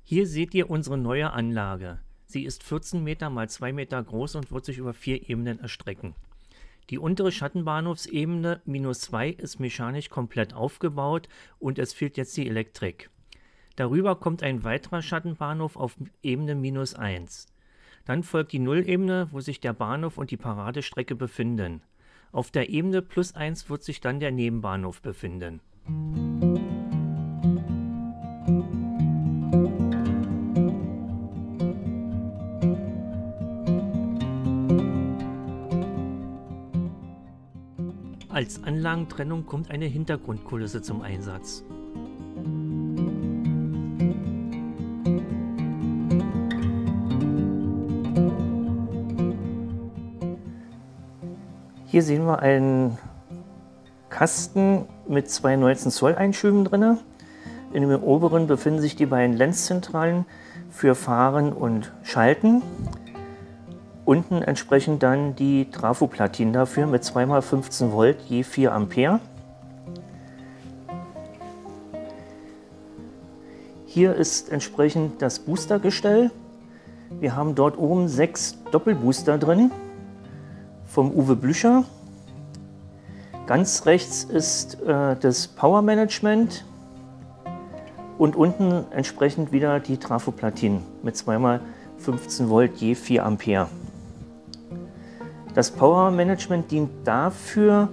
Hier seht ihr unsere neue Anlage. Sie ist 14 Meter x 2 Meter groß und wird sich über 4 Ebenen erstrecken. Die untere Schattenbahnhofsebene -2 ist mechanisch komplett aufgebaut und es fehlt jetzt die Elektrik. Darüber kommt ein weiterer Schattenbahnhof auf Ebene -1. Dann folgt die Nullebene, wo sich der Bahnhof und die Paradestrecke befinden. Auf der Ebene +1 wird sich dann der Nebenbahnhof befinden. Als Anlagentrennung kommt eine Hintergrundkulisse zum Einsatz. Hier sehen wir einen Kasten mit 2 19 Zoll Einschüben drin. In dem oberen befinden sich die beiden Lenzzentralen für Fahren und Schalten. Unten entsprechend dann die Trafoplatinen dafür mit 2x15 Volt je 4 Ampere. Hier ist entsprechend das Boostergestell. Wir haben dort oben 6 Doppelbooster drin vom Uwe Blücher. Ganz rechts ist das Power Management und unten entsprechend wieder die Trafoplatinen mit 2x15 Volt je 4 Ampere. Das Power Management dient dafür,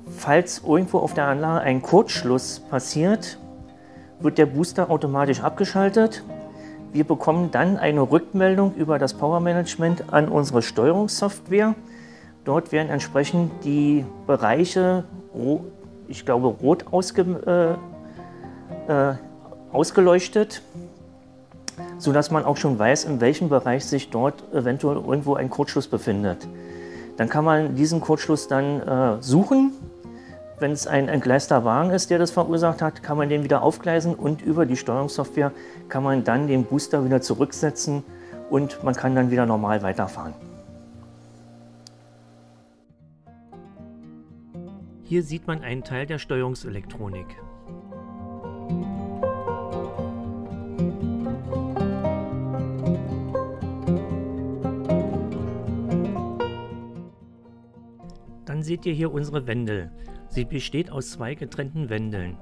falls irgendwo auf der Anlage ein Kurzschluss passiert, wird der Booster automatisch abgeschaltet. Wir bekommen dann eine Rückmeldung über das Power Management an unsere Steuerungssoftware. Dort werden entsprechend die Bereiche, ich glaube rot ausgeleuchtet, sodass man auch schon weiß, in welchem Bereich sich dort eventuell irgendwo ein Kurzschluss befindet. Dann kann man diesen Kurzschluss dann suchen. Wenn es ein entgleister Wagen ist, der das verursacht hat, kann man den wieder aufgleisen und über die Steuerungssoftware kann man dann den Booster wieder zurücksetzen und man kann dann wieder normal weiterfahren. Hier sieht man einen Teil der Steuerungselektronik. Dann seht ihr hier unsere Wendel. Sie besteht aus 2 getrennten Wendeln.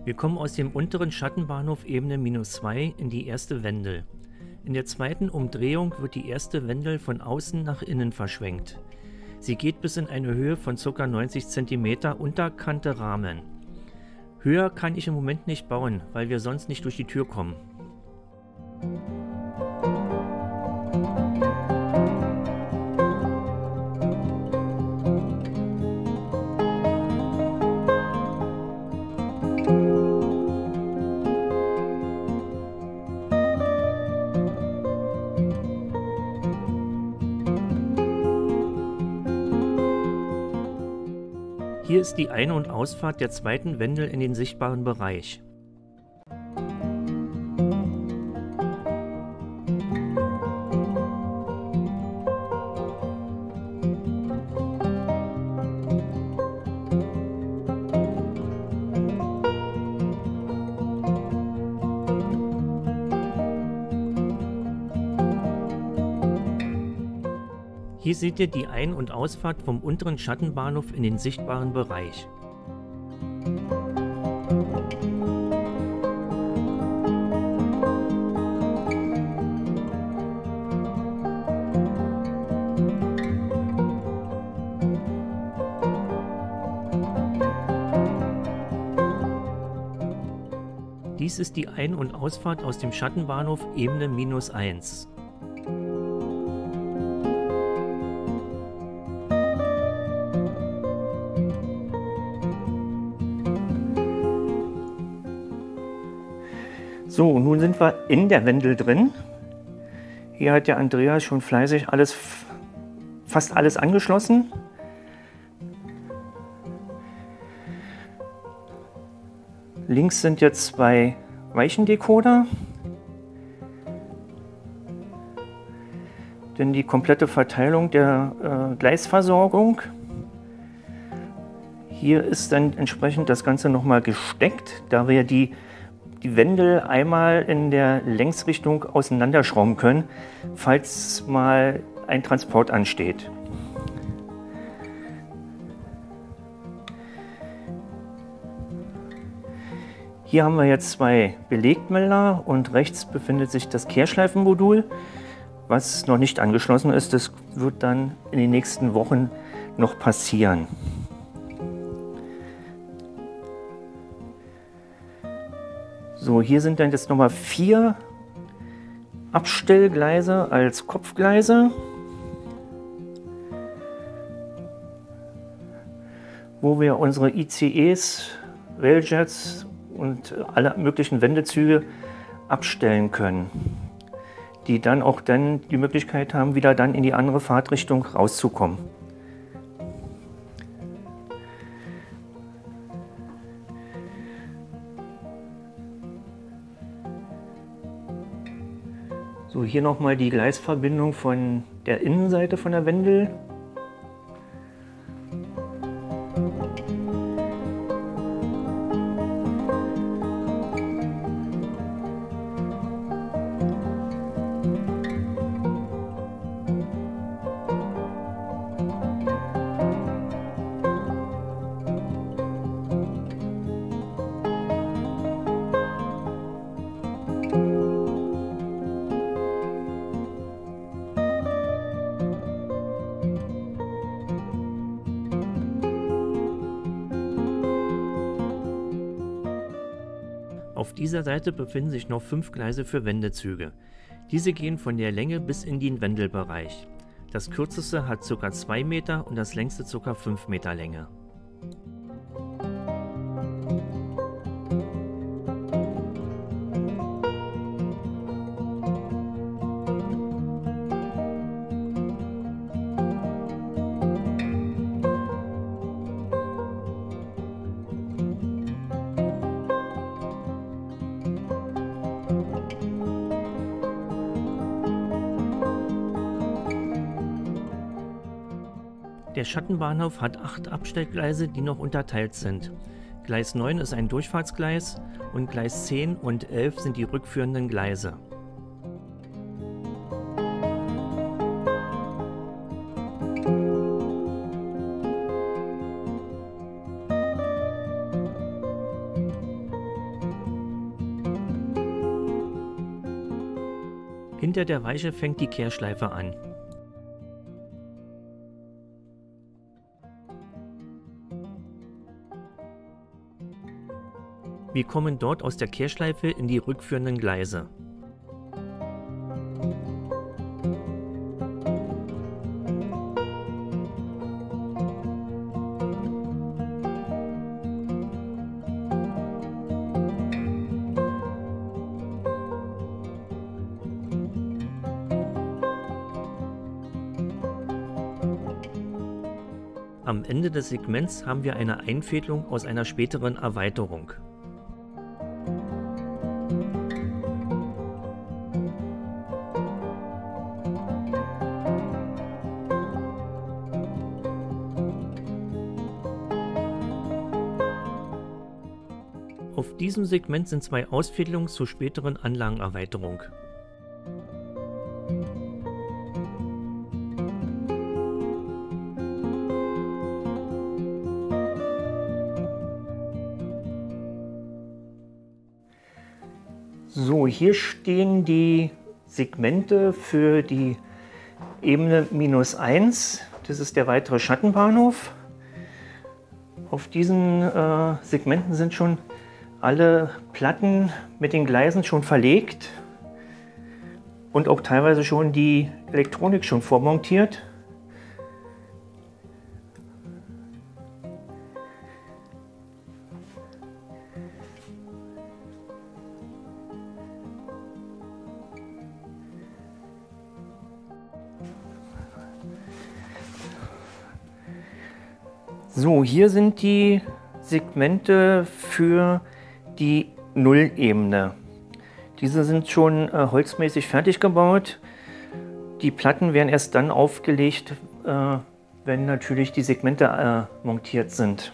Wir kommen aus dem unteren Schattenbahnhof Ebene -2 in die erste Wendel. In der zweiten Umdrehung wird die erste Wendel von außen nach innen verschwenkt. Sie geht bis in eine Höhe von ca. 90 cm unterkante Rahmen. Höher kann ich im Moment nicht bauen, weil wir sonst nicht durch die Tür kommen. Hier ist die Ein- und Ausfahrt der zweiten Wendel in den sichtbaren Bereich. Hier seht ihr die Ein- und Ausfahrt vom unteren Schattenbahnhof in den sichtbaren Bereich. Dies ist die Ein- und Ausfahrt aus dem Schattenbahnhof Ebene -1. So, nun sind wir in der Wendel drin. Hier hat der Andreas schon fleißig fast alles angeschlossen. Links sind jetzt 2 Weichendecoder. Dann die komplette Verteilung der Gleisversorgung. Hier ist dann entsprechend das Ganze nochmal gesteckt, da wir die Wendel einmal in der Längsrichtung auseinanderschrauben können, falls mal ein Transport ansteht. Hier haben wir jetzt 2 Belegmelder und rechts befindet sich das Kehrschleifenmodul, was noch nicht angeschlossen ist. Das wird dann in den nächsten Wochen noch passieren. So, hier sind dann jetzt nochmal 4 Abstellgleise als Kopfgleise, wo wir unsere ICEs, Railjets und alle möglichen Wendezüge abstellen können, die dann auch die Möglichkeit haben, wieder dann in die andere Fahrtrichtung rauszukommen. So, hier nochmal die Gleisverbindung von der Innenseite von der Wendel. Auf dieser Seite befinden sich noch 5 Gleise für Wendezüge. Diese gehen von der Länge bis in den Wendelbereich. Das kürzeste hat ca. 2 Meter und das längste ca. 5 Meter Länge. Der Schattenbahnhof hat 8 Abstellgleise, die noch unterteilt sind. Gleis 9 ist ein Durchfahrtsgleis und Gleis 10 und 11 sind die rückführenden Gleise. Hinter der Weiche fängt die Kehrschleife an. Wir kommen dort aus der Kehrschleife in die rückführenden Gleise. Am Ende des Segments haben wir eine Einfädelung aus einer späteren Erweiterung. Auf diesem Segment sind 2 Ausfädelungen zur späteren Anlagenerweiterung. So, hier stehen die Segmente für die Ebene -1. Das ist der weitere Schattenbahnhof. Auf diesen Segmenten sind schon alle Platten mit den Gleisen schon verlegt und auch teilweise schon die Elektronik schon vormontiert. So, hier sind die Segmente für die Nullebene. Diese sind schon holzmäßig fertig gebaut. Die Platten werden erst dann aufgelegt, wenn natürlich die Segmente montiert sind.